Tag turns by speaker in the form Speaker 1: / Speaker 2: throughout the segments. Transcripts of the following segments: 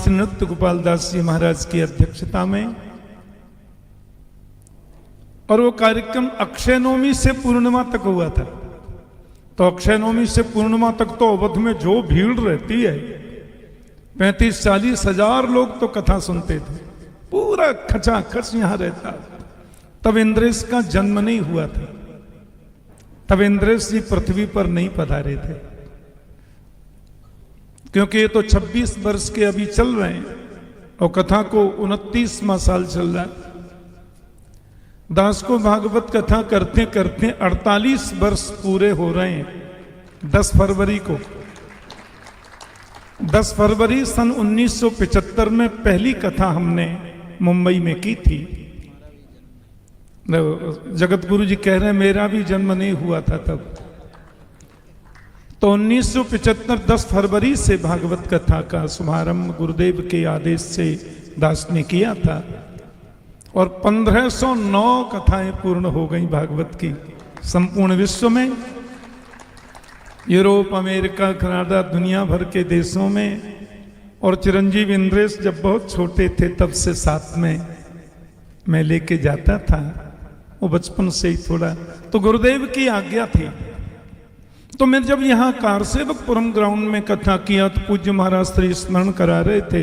Speaker 1: श्री नृत्य गोपाल दास जी महाराज की अध्यक्षता में, और वो कार्यक्रम अक्षय नवमी से पूर्णिमा तक हुआ था। तो अक्षय नवमी से पूर्णिमा तक तो अवध में जो भीड़ रहती है, 35-40 हजार लोग तो कथा सुनते थे, पूरा खचाखच यहां रहता। तब इंद्रेश का जन्म नहीं हुआ था, तब इंद्रेश जी पृथ्वी पर नहीं पधारे थे, क्योंकि ये तो 26 वर्ष के अभी चल रहे हैं और कथा को 29वां साल चल रहा है। दास को भागवत कथा करते करते 48 वर्ष पूरे हो रहे हैं। 10 फरवरी को, 10 फरवरी सन 1975 में पहली कथा हमने मुंबई में की थी। जगत गुरु जी कह रहे हैं मेरा भी जन्म नहीं हुआ था तब। तो 1975 10 फरवरी से भागवत कथा का शुभारंभ गुरुदेव के आदेश से दास ने किया था, और 1509 कथाएं पूर्ण हो गई भागवत की संपूर्ण विश्व में। यूरोप, अमेरिका, कनाडा, दुनिया भर के देशों में। और चिरंजीव इंद्रेश जब बहुत छोटे थे तब से साथ में मैं लेके जाता था, वो बचपन से ही थोड़ा, तो गुरुदेव की आज्ञा थी। तो मैं जब यहाँ कारसेवकपुरम ग्राउंड में कथा किया तो पूज्य महाराज श्री स्मरण करा रहे थे।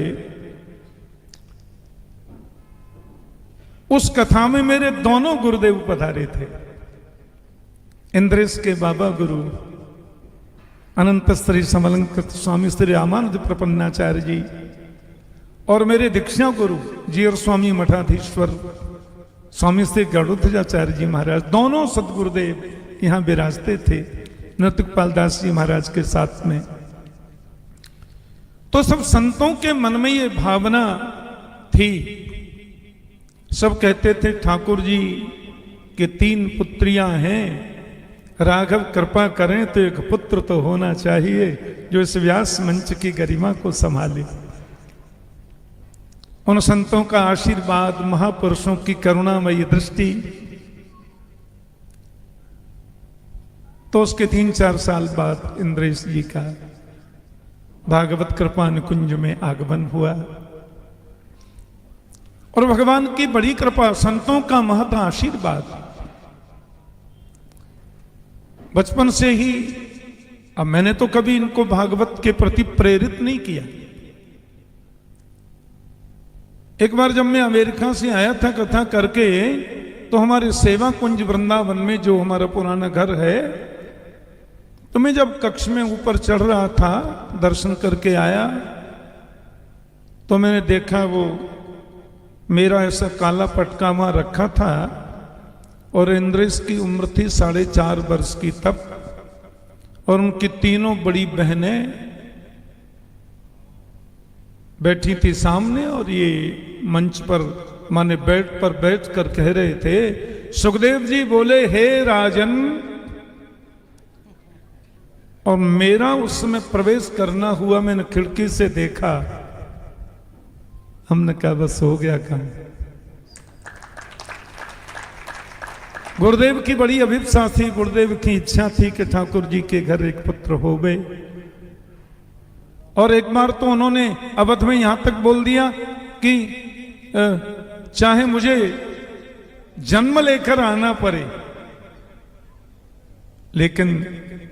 Speaker 1: उस कथा में मेरे दोनों गुरुदेव पधारे थे। इंद्रेश के बाबा गुरु अनंत श्री समलंकृत स्वामी श्री रामानंद प्रपन्नाचार्य जी, और मेरे दीक्षा गुरु जीयर स्वामी मठाधीश्वर स्वामी श्री गरुड़ध्वजाचार्य जी महाराज, दोनों सदगुरुदेव यहाँ विराजते थे नृत्य गोपाल दास जी महाराज के साथ में। तो सब संतों के मन में ये भावना थी। सब कहते थे ठाकुर जी के 3 पुत्रियां हैं, राघव कृपा करें तो एक पुत्र तो होना चाहिए जो इस व्यास मंच की गरिमा को संभाले। उन संतों का आशीर्वाद, महापुरुषों की करुणामयी दृष्टि। तो उसके 3-4 साल बाद इंद्रेश जी का भागवत कृपा निकुंज में आगमन हुआ, और भगवान की बड़ी कृपा, संतों का महत आशीर्वाद। बचपन से ही, अब मैंने तो कभी इनको भागवत के प्रति प्रेरित नहीं किया। एक बार जब मैं अमेरिका से आया था कथा करके, तो हमारे सेवा कुंज वृंदावन में जो हमारा पुराना घर है, तो मैं जब कक्ष में ऊपर चढ़ रहा था, दर्शन करके आया, तो मैंने देखा वो मेरा ऐसा काला पटका वहां रखा था, और इंद्रेश की उम्र थी 4.5 वर्ष की तब, और उनकी 3 बड़ी बहनें बैठी थी सामने, और ये मंच पर माने बेड पर बैठ कर कह रहे थे, सुखदेव जी बोले हे राजन, और मेरा उसमें प्रवेश करना हुआ। मैंने खिड़की से देखा, हमने कहा बस हो गया काम। गुरुदेव की बड़ी अभिप्सा थी, गुरुदेव की इच्छा थी कि ठाकुर जी के घर एक पुत्र हो गए। और एक बार तो उन्होंने अवध में यहां तक बोल दिया कि चाहे मुझे जन्म लेकर आना पड़े, लेकिन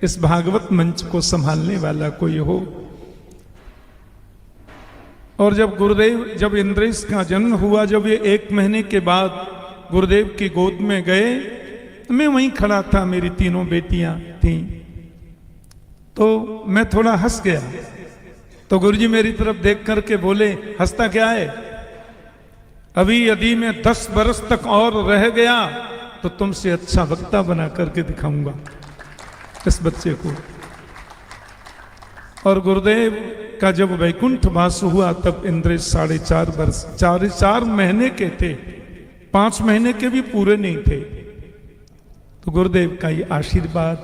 Speaker 1: इस भागवत मंच को संभालने वाला कोई हो। और जब इंद्रेश का जन्म हुआ, जब ये 1 महीने के बाद गुरुदेव की गोद में गए, तो मैं वहीं खड़ा था, मेरी 3 बेटियां थीं, तो मैं थोड़ा हंस गया। तो गुरुजी मेरी तरफ देख करके बोले, हंसता क्या है, अभी यदि मैं 10 वर्ष तक और रह गया तो तुमसे अच्छा वक्ता बना करके दिखाऊंगा इस बच्चे को। और गुरुदेव का जब वैकुंठ वास हुआ तब इंद्रेश 4.5 वर्ष 4 महीने के थे, 5 महीने के भी पूरे नहीं थे। तो गुरुदेव का ये आशीर्वाद,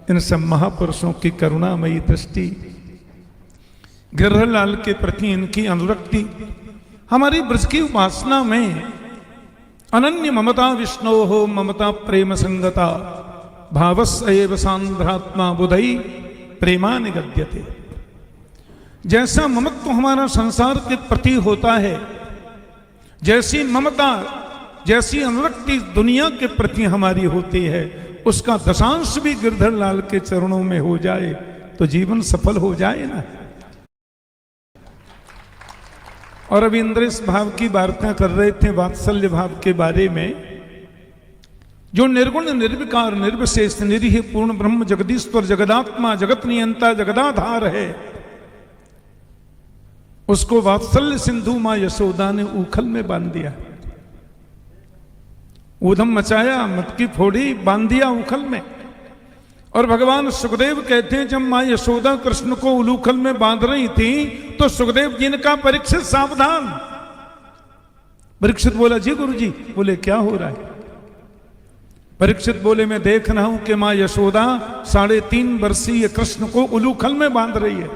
Speaker 1: इन सब महापुरुषों की करुणामयी दृष्टि, गिरधरलाल के प्रति इनकी अनुरक्ति, हमारी ब्रज की उपासना में अनन्य ममता विष्णो हो ममता प्रेम संगता भावस एव सांद्रात्मा बुधई प्रेमा निगद्यते। जैसा ममत्व हमारा संसार के प्रति होता है, जैसी ममता, जैसी अनुरक्ति दुनिया के प्रति हमारी होती है, उसका दशांश भी गिरधर लाल के चरणों में हो जाए तो जीवन सफल हो जाए ना। और अभी इंद्र इस भाव की वार्ता कर रहे थे वात्सल्य भाव के बारे में, जो निर्गुण निर्विकार निर्विशेष निरीह पूर्ण ब्रह्म जगदीश्वर जगदात्मा जगत नियंता जगदाधार है, उसको वात्सल्य सिंधु मां यशोदा ने उखल में बांध दिया। ऊधम मचाया, मटकी फोड़ी, बांध दिया उखल में। और भगवान सुखदेव कहते हैं जब मां यशोदा कृष्ण को उलूखल में बांध रही थी तो सुखदेव जी ने कहा परीक्षित सावधान। परीक्षित बोला जी गुरु जी। बोले क्या हो रहा है? परीक्षित बोले मैं देख रहा हूं कि मां यशोदा 3.5 वर्षीय कृष्ण को उलूखल में बांध रही है।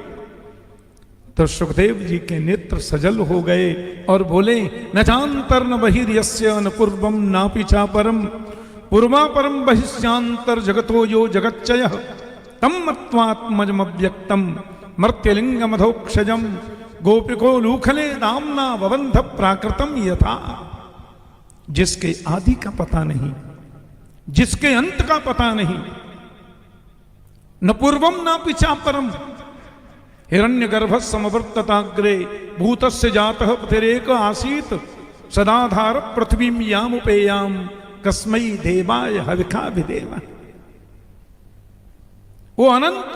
Speaker 1: तो सुखदेव जी के नेत्र सजल हो गए और बोले न चांतर न बहिर्यस्य न पूर्वम न पिछा परम पूर्वा परम बहिष्यांतर जगतो यो जगच्चयः तम मत्वात्मजमव्यक्तम मर्त्यलिंग मधोक्षजम गोपिको लूखले दामना वबंध प्राकृतम यथा। जिसके आदि का पता नहीं, जिसके अंत का पता नहीं, न पूर्वम न पिछा परम, हिरण्यगर्भ समवर्तताग्रे भूतस्य जातः पतिरेक आसीत सदाधार पृथ्वीं यामुपेयाम कस्मै देवाय हविखा विदेवा। वो अनंत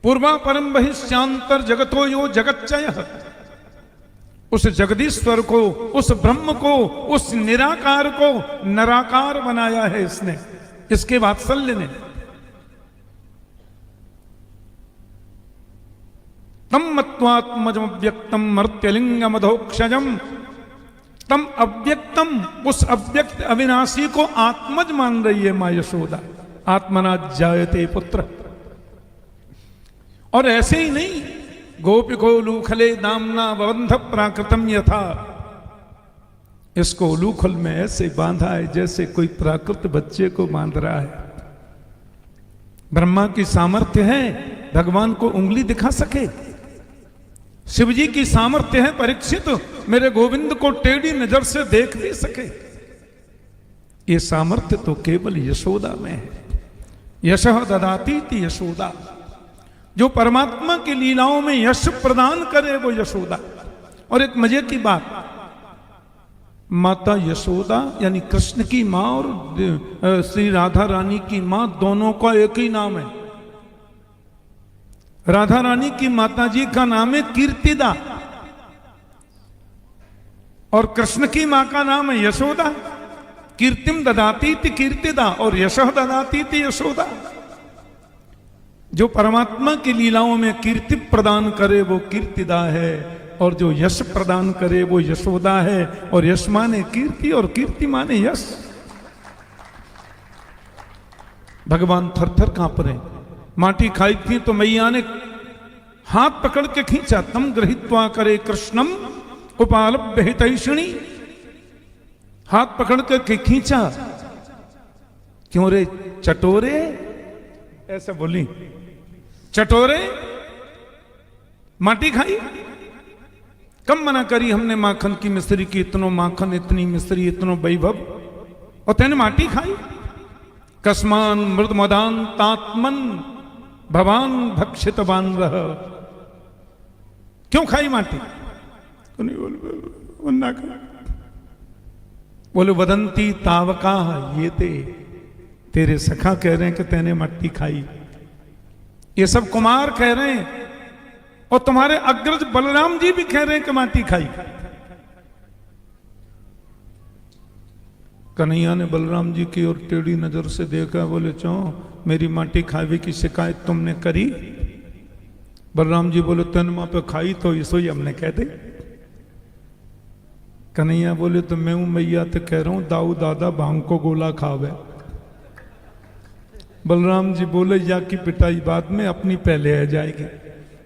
Speaker 1: पूर्वा परम बहिष्यांतर जगतो यो जगच्चयः, उस जगदीश्वर को, उस ब्रह्म को, उस निराकार को नराकार बनाया है इसने, इसके वात्सल्य ने। तम मत्वात्मजम अव्यक्तम मर्त्यलिंग मधोक्षजम, तम अव्यक्तम, उस अव्यक्त अविनाशी को आत्मज मान रही है मां यशोदा। आत्मना जायते पुत्र। और ऐसे ही नहीं, गोपिको लूखले दामना बंध प्राकृतम यथा, इसको लूखल में ऐसे बांधा है जैसे कोई प्राकृत बच्चे को बांध रहा है। ब्रह्मा की सामर्थ्य है भगवान को उंगली दिखा सके, शिव जी की सामर्थ्य है परीक्षित मेरे गोविंद को टेढ़ी नजर से देख भी सके। ये सामर्थ्य तो केवल यशोदा में है। यशः ददाती थी यशोदा, जो परमात्मा की लीलाओं में यश प्रदान करे वो यशोदा। और एक मजे की बात, माता यशोदा यानी कृष्ण की मां और श्री राधा रानी की मां दोनों का एक ही नाम है। राधा रानी की माता जी का नाम है कीर्तिदा और कृष्ण की मां का नाम है यशोदा। कीर्तिम ददाती थी कीर्तिदा और यशः ददाती थी यशोदा। जो परमात्मा की लीलाओं में कीर्ति प्रदान करे वो कीर्तिदा है, और जो यश प्रदान करे वो यशोदा है। और यश माने कीर्ति और कीर्ति माने यश। भगवान थर थर कांप रहे। माटी खाई थी तो मैया ने हाथ पकड़ के खींचा, तम गृहीत्वा करे कृष्णम उपालभ्य हितैषिणी। हाथ पकड़ के खींचा। क्यों रे चटोरे, ऐसा बोली, चटोरे माटी खाई। कम मना करी हमने माखन की मिस्री की, इतनो माखन इतनी मिस्री इतनो वैभव, और तेने माटी खाई। कस्मान मृद मदान तात्मन भवान भक्षितवान रह। क्यों खाई माटी? तो नहीं बोले बोले वदंती तावका ये तेरे सखा कह रहे हैं कि तैने मट्टी खाई। ये सब कुमार कह रहे हैं, और तुम्हारे अग्रज बलराम जी भी कह रहे हैं कि माटी खाई। कन्हैया ने बलराम जी की ओर टेढ़ी नजर से देखा, बोले चो मेरी माटी खावे की शिकायत तुमने करी? बलराम जी बोले तन मां पे खाई तो इसो ही हमने कह दे। कन्हैया बोले तो मैं हूं मैया तो कह रहा हूं दाऊ दादा भांग को गोला खावे। बलराम जी बोले या की पिटाई बाद में, अपनी पहले आ जाएगी।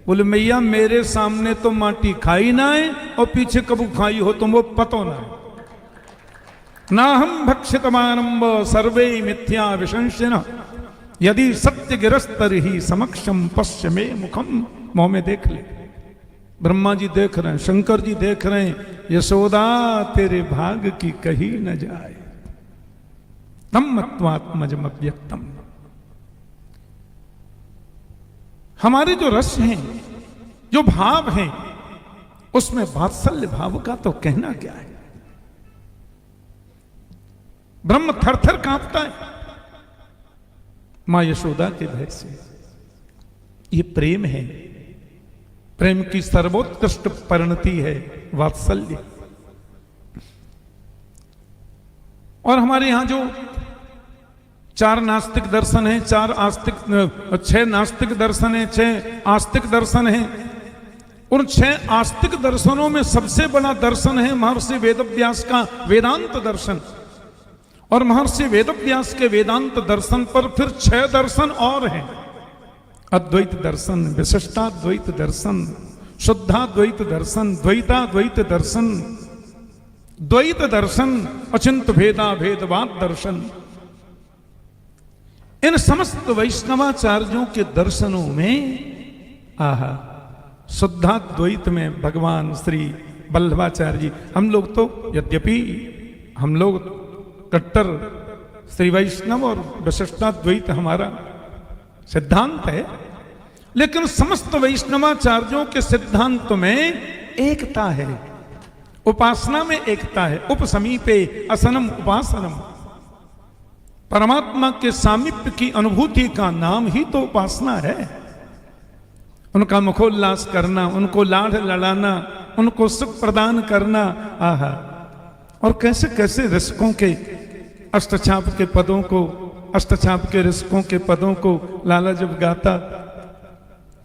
Speaker 1: बोले मैया मेरे सामने तो माटी खाई ना है, और पीछे कबू खाई हो तुम वो पतो ना है। ना हम भक्षितमानंब सर्वे मिथ्या विशंसिन यदि सत्य गिरस्तर ही समक्षम पश्य में मुखम। मुंह में देख ले। ब्रह्मा जी देख रहे हैं, शंकर जी देख रहे हैं, यशोदा तेरे भाग की कही न जाए, तम मत्वात्मजम अव्यक्तम। हमारे जो रस हैं, जो भाव हैं, उसमें वात्सल्य भाव का तो कहना क्या है। ब्रह्म थर थर कांपता है मां यशोदा के भय से। ये प्रेम है, प्रेम की सर्वोत्कृष्ट परिणति है वात्सल्य। और हमारे यहां जो 4 नास्तिक दर्शन है, 6 नास्तिक दर्शन है, 6 आस्तिक दर्शन है। उन 6 आस्तिक दर्शनों में सबसे बड़ा दर्शन है महर्षि वेदव्यास का वेदांत दर्शन। और महर्षि वेदव्यास के वेदांत दर्शन पर फिर 6 दर्शन और हैं। अद्वैत दर्शन, विशिष्टाद्वैत दर्शन, शुद्धाद्वैत दर्शन, द्वैताद्वैत दर्शन, द्वैत दर्शन, अचिंत भेदा भेदवाद दर्शन। इन समस्त वैष्णवाचार्यों के दर्शनों में आहा, शुद्धाद्वैत में भगवान श्री वल्लभाचार्य जी, हम लोग तो यद्यपि हम लोग कट्टर श्री वैष्णव और विशिष्टाद्वैत हमारा सिद्धांत है, लेकिन समस्त वैष्णवाचार्यों के सिद्धांत में एकता है, उपासना में एकता है। उपसमीपे असनम उपासनम, परमात्मा के सामीप्य की अनुभूति का नाम ही तो उपासना है। उनका मुखोल्लास करना, उनको लाड़ लड़ाना, उनको सुख प्रदान करना। आहा, और कैसे कैसे रसिकों के अष्टछाप के पदों को, अष्टछाप के रसिकों के पदों को लाला जब गाता।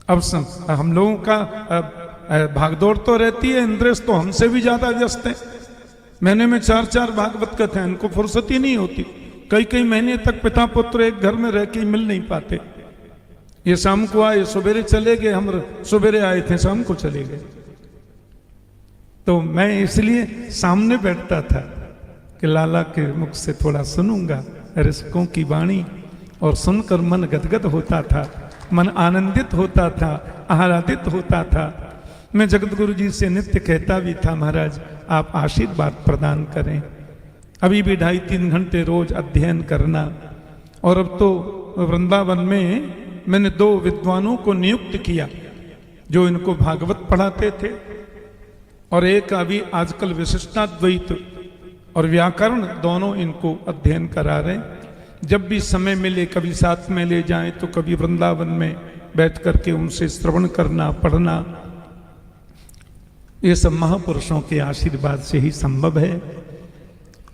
Speaker 1: अब हम लोगों का भागदौड़ तो रहती है, इंद्रेश तो हमसे भी ज्यादा व्यस्त है। महीने में 4-4 भागवत कथे हैं, इनको फुर्सत ही नहीं होती। कई महीने तक पिता पुत्र एक घर में रह के मिल नहीं पाते। ये शाम को आए, सवेरे चले गए, हम सवेरे आए थे, शाम को चले गए। तो मैं इसलिए सामने बैठता था कि लाला के मुख से थोड़ा सुनूंगा रसिकों की वाणी, और सुनकर मन गदगद होता था, मन आनंदित होता था, आह्लादित होता था। मैं जगत गुरु जी से नित्य कहता भी था, महाराज आप आशीर्वाद प्रदान करें। अभी भी 2.5-3 घंटे रोज अध्ययन करना। और अब तो वृंदावन में मैंने 2 विद्वानों को नियुक्त किया जो इनको भागवत पढ़ाते थे, और एक अभी आजकल विशिष्टाद्वैत और व्याकरण दोनों इनको अध्ययन करा रहे हैं। जब भी समय मिले, कभी साथ में ले जाएं तो कभी वृंदावन में बैठ करके उनसे श्रवण करना, पढ़ना। ये सब महापुरुषों के आशीर्वाद से ही संभव है।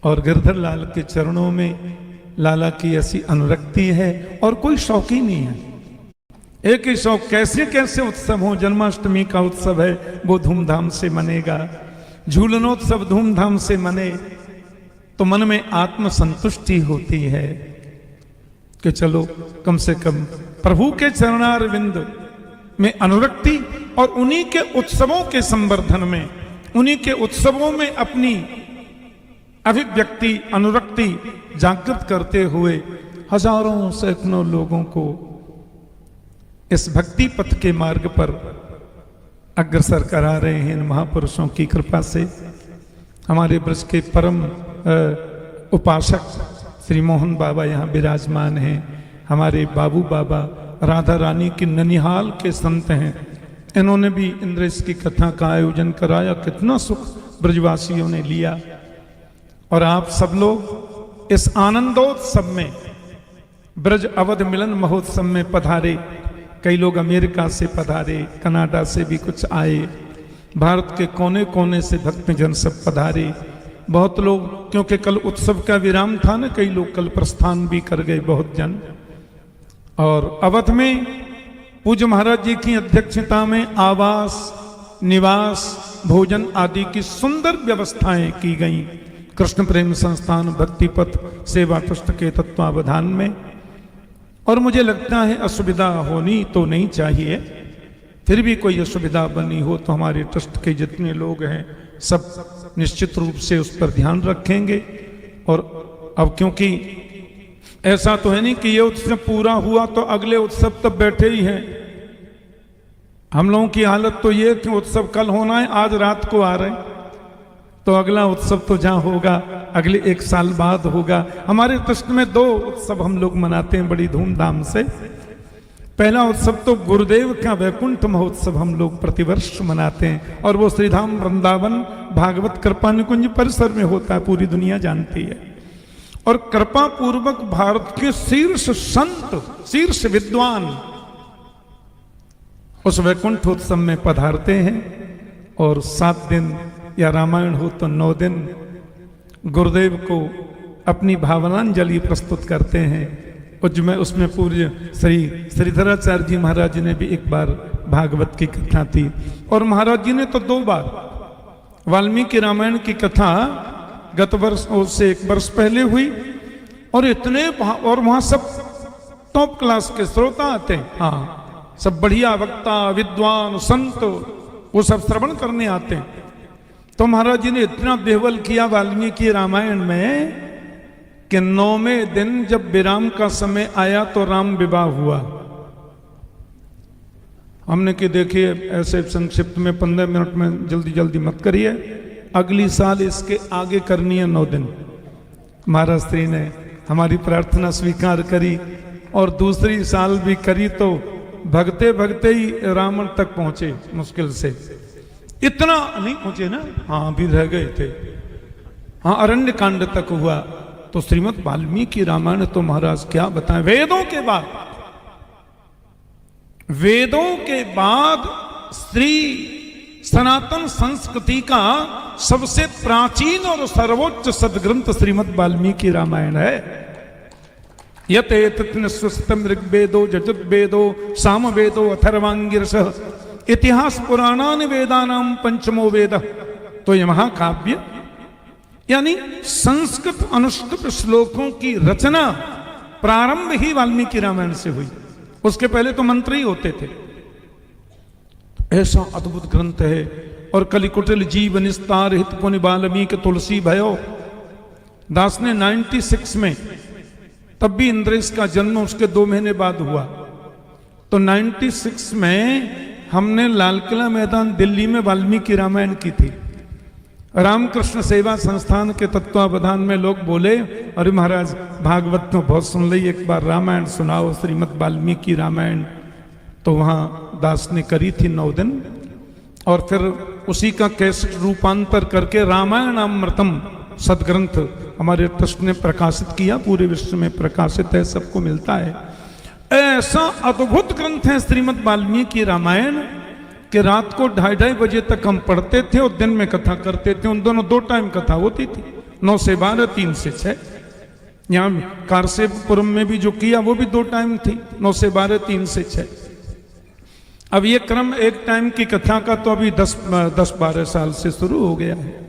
Speaker 1: और गिरधर लाल के चरणों में लाला की ऐसी अनुरक्ति है, और कोई शौक ही नहीं है। एक ही शौक, कैसे कैसे उत्सव हो। जन्माष्टमी का उत्सव है, वो धूमधाम से मनेगा। झूलनोत्सव धूमधाम से मने तो मन में आत्म संतुष्टि होती है कि चलो कम से कम प्रभु के चरणारविंद में अनुरक्ति, और उन्हीं के उत्सवों के संवर्धन में, उन्हीं के उत्सवों में अपनी अभिव्यक्ति, अनुरक्ति जागृत करते हुए हजारों सैकड़ों लोगों को इस भक्ति पथ के मार्ग पर अग्रसर करा रहे हैं इन महापुरुषों की कृपा से। हमारे ब्रज के परम उपासक श्री मोहन बाबा यहाँ विराजमान हैं। हमारे बाबू बाबा राधा रानी की ननिहाल के संत हैं। इन्होंने भी इंद्रेश की कथा का आयोजन कराया, कितना सुख ब्रजवासियों ने लिया। और आप सब लोग इस आनंदोत्सव में, ब्रज अवध मिलन महोत्सव में पधारे। कई लोग अमेरिका से पधारे, कनाडा से भी कुछ आए, भारत के कोने कोने से भक्तजन सब पधारे। बहुत लोग, क्योंकि कल उत्सव का विराम था ना, कई लोग कल प्रस्थान भी कर गए, बहुत जन। और अवध में पूज्य महाराज जी की अध्यक्षता में आवास, निवास, भोजन आदि की सुंदर व्यवस्थाएं की गई कृष्ण प्रेम संस्थान भक्तिपथ सेवा ट्रस्ट के तत्वावधान में। और मुझे लगता है असुविधा होनी तो नहीं चाहिए, फिर भी कोई असुविधा बनी हो तो हमारे ट्रस्ट के जितने लोग हैं सब निश्चित रूप से उस पर ध्यान रखेंगे। और अब क्योंकि ऐसा तो है नहीं कि ये उत्सव पूरा हुआ तो अगले उत्सव तब बैठे ही हैं, हम लोगों की हालत तो ये कि उत्सव कल होना है, आज रात को आ रहे हैं, तो अगला उत्सव तो जहाँ होगा अगले 1 साल बाद होगा। हमारे ट्रस्ट में 2 उत्सव हम लोग मनाते हैं बड़ी धूमधाम से। पहला उत्सव तो गुरुदेव का वैकुंठ महोत्सव हम लोग प्रतिवर्ष मनाते हैं, और वो श्रीधाम वृंदावन भागवत कृपा निकुंज परिसर में होता है, पूरी दुनिया जानती है। और कृपा पूर्वक भारत के शीर्ष संत, शीर्ष विद्वान उस वैकुंठ उत्सव में पधारते हैं, और 7 दिन या रामायण हो तो 9 दिन गुरुदेव को अपनी भावनांजलि प्रस्तुत करते हैं। उसमें पूज्य श्री श्रीधराचार्य जी महाराज ने भी एक बार भागवत की कथा थी, और महाराज जी ने तो 2 बार वाल्मीकि रामायण की कथा गत वर्ष से 1 वर्ष पहले हुई, और इतने, और वहां सब टॉप क्लास के श्रोता आते हैं, हाँ सब बढ़िया वक्ता विद्वान संत वो सब श्रवण करने आते हैं। तो महाराज जी ने इतना बेहवल किया वाल्मीकि रामायण में कि 9वें दिन जब विराम का समय आया तो राम विवाह हुआ। हमने कि देखिए ऐसे संक्षिप्त में 15 मिनट में जल्दी जल्दी मत करिए, अगली साल इसके आगे करनी है 9 दिन। महाराज श्री ने हमारी प्रार्थना स्वीकार करी, और दूसरी साल भी करी, तो भगते भगते ही रावण तक पहुंचे, मुश्किल से इतना नहीं पहुंचे ना, हाँ भी रह गए थे, हाँ अरण्य कांड तक हुआ। तो श्रीमद् वाल्मीकि रामायण तो महाराज क्या बताएं, वेदों के बाद श्री सनातन संस्कृति का सबसे प्राचीन और सर्वोच्च सदग्रंथ श्रीमद् वाल्मीकि रामायण है। यतेतम ऋग्वेदो यजुर्वेदो सामवेदो अथर्वांगिरस इतिहास पुराणान वेदानाम पंचमो वेद। तो यह महाकाव्य यानी संस्कृत अनुष्कृत श्लोकों की रचना प्रारंभ ही वाल्मीकि रामायण से हुई, उसके पहले तो मंत्र ही होते थे। ऐसा अद्भुत ग्रंथ है। और कलिकुटिल जीव निस्तार हित पुनि वाल्मीकि तुलसी भयो। दास ने 96 में, तब भी इंद्रेश का जन्म उसके 2 महीने बाद हुआ, तो 96 में हमने लाल किला मैदान दिल्ली में वाल्मीकि रामायण की थी। रामकृष्ण सेवा संस्थान के तत्वावधान में लोग बोले, अरे महाराज भागवत तो बहुत सुन ली, एक बार रामायण सुनाओ, श्रीमद् वाल्मीकि रामायण। तो वहाँ दास ने करी थी 9 दिन, और फिर उसी का कैसेट रूपांतर करके रामायण अमृतम सदग्रंथ हमारे ट्रस्ट ने प्रकाशित किया, पूरे विश्व में प्रकाशित है, सबको मिलता है। ऐसा अद्भुत ग्रंथ है श्रीमद् वाल्मीकि रामायण कि रात को 2:30 बजे तक हम पढ़ते थे और दिन में कथा करते थे। उन दोनों 2 टाइम कथा होती थी, 9 से 12, 3 से 6। यहाँ कारसेपुरम में भी जो किया वो भी 2 टाइम थी, 9 से 12, 3 से 6। अब ये क्रम 1 टाइम की कथा का तो अभी 10-12 साल से शुरू हो गया है।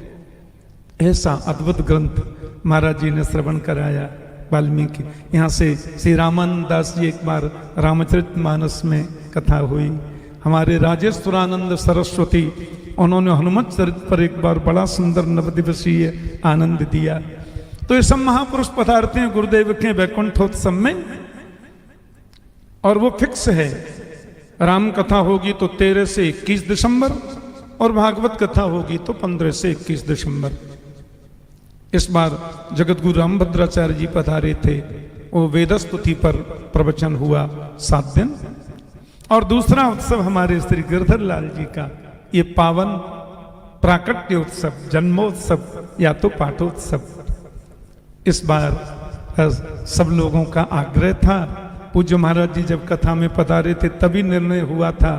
Speaker 1: ऐसा अद्भुत ग्रंथ महाराज जी ने श्रवण कराया वाल्मीकि। यहाँ से श्री रामानंद दास जी एक बार रामचरितमानस में कथा हुई। हमारे राजेश्वरानंद सरस्वती, उन्होंने हनुमत चरित पर एक बार बड़ा सुंदर नवदिवसीय आनंद दिया। तो ये सब महापुरुष पधारते हैं गुरुदेव के वैकुंठोत्सव में, और वो फिक्स है। राम कथा होगी तो 13 से 21 दिसंबर, और भागवत कथा होगी तो 15 से 21 दिसंबर। इस बार जगत गुरु रामभद्राचार्य जी पधारे थे, वो वेदस्तुति पर प्रवचन हुआ 7 दिन। और दूसरा उत्सव हमारे श्री गिरधर लाल जी का ये पावन प्राकट्य उत्सव, जन्मोत्सव या तो पाठोत्सव। इस बार सब लोगों का आग्रह था, पूज्य महाराज जी जब कथा में पधारे थे तभी निर्णय हुआ था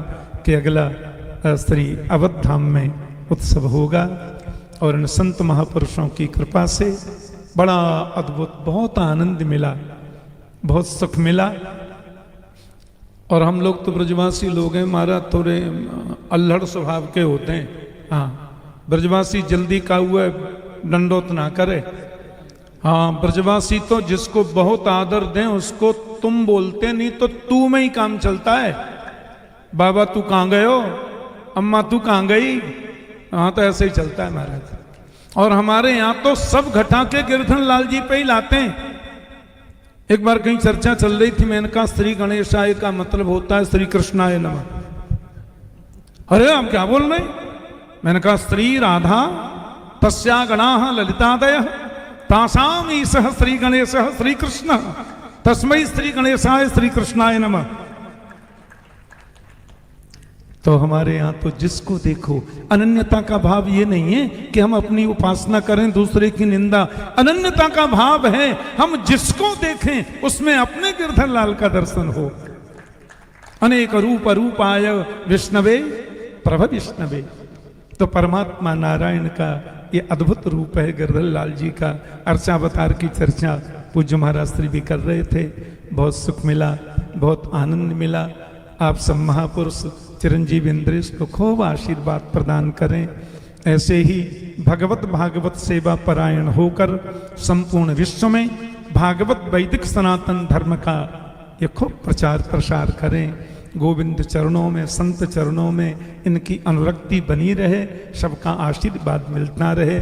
Speaker 1: कि अगला श्री अवध धाम में उत्सव होगा। और इन संत महापुरुषों की कृपा से बड़ा अद्भुत, बहुत आनंद मिला, बहुत सुख मिला। और हम लोग तो ब्रजवासी लोग हैं, महाराज थोड़े अल्हड़ स्वभाव के होते हैं। हाँ, ब्रजवासी जल्दी का हुआ दंडोत ना करे। हाँ, ब्रजवासी तो जिसको बहुत आदर दें उसको तुम बोलते, नहीं तो तू में ही काम चलता है। बाबा तू कहाँ गए हो, अम्मा तू कहाँ गई, हाँ तो ऐसे ही चलता है महाराज। और हमारे यहाँ तो सब घटा के गिरधर लाल जी पे ही लाते हैं। एक बार कहीं चर्चा चल रही थी, मैंने कहा श्री गणेशाय का मतलब होता है श्री कृष्णाय नमः। अरे आप क्या बोल रहे? मैंने कहा स्त्री राधा तस्या गणाः ललितादयः तासाम ईशः श्री गणेशः श्री कृष्ण तस्मै श्री गणेशाय श्री कृष्णाय नमः। तो हमारे यहाँ तो जिसको देखो, अनन्यता का भाव ये नहीं है कि हम अपनी उपासना करें दूसरे की निंदा। अनन्यता का भाव है हम जिसको देखें उसमें अपने गिरधर लाल का दर्शन हो। अनेक रूप रूपाय विष्णवे प्रभ विष्णवे। तो परमात्मा नारायण का ये अद्भुत रूप है गिरधर लाल जी का। अर्चावतार की चर्चा पूज्य महाराज श्री भी कर रहे थे। बहुत सुख मिला, बहुत आनंद मिला। आप सब महापुरुष चिरंजीव इंद्रेश को खूब आशीर्वाद प्रदान करें। ऐसे ही भगवत भागवत सेवा परायण होकर संपूर्ण विश्व में भागवत वैदिक सनातन धर्म का ये खूब प्रचार प्रसार करें। गोविंद चरणों में, संत चरणों में इनकी अनुरक्ति बनी रहे, सबका आशीर्वाद मिलता रहे।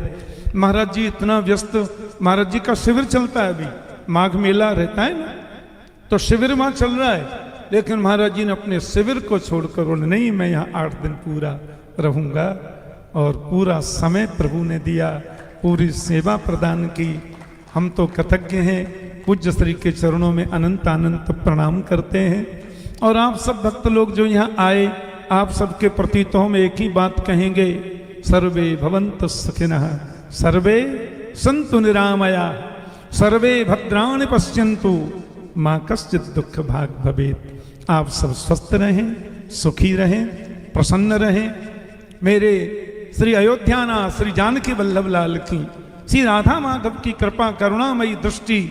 Speaker 1: महाराज जी इतना व्यस्त, महाराज जी का शिविर चलता है, अभी माघ मेला रहता है ना, तो शिविर वहाँ चल रहा है। लेकिन महाराज जी ने अपने शिविर को छोड़कर बोले नहीं, मैं यहाँ 8 दिन पूरा रहूँगा। और पूरा समय प्रभु ने दिया, पूरी सेवा प्रदान की। हम तो कृतज्ञ हैं, पूज्य श्री के चरणों में अनंत अनंत प्रणाम करते हैं। और आप सब भक्त लोग जो यहाँ आए, आप सबके प्रति तो हम एक ही बात कहेंगे, सर्वे भवन्तु सुखिनः, सर्वे सन्तु निरामया, सर्वे भद्राणि पश्यन्तु, माँ कश्चित् दुख भाग भवेत्। आप सब स्वस्थ रहें, सुखी रहें, प्रसन्न रहें। मेरे श्री अयोध्यानाथ श्री जानकी वल्लभ लाल की, श्री राधा माधव की कृपा करुणामयी दृष्टि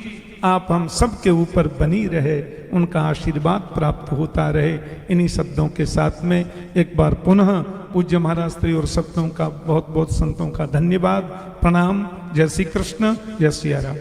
Speaker 1: आप हम सब के ऊपर बनी रहे, उनका आशीर्वाद प्राप्त होता रहे। इन्हीं शब्दों के साथ में एक बार पुनः पूज्य महाराज श्री और शब्दों का बहुत बहुत संतों का धन्यवाद, प्रणाम। जय श्री कृष्ण, जय श्री राम।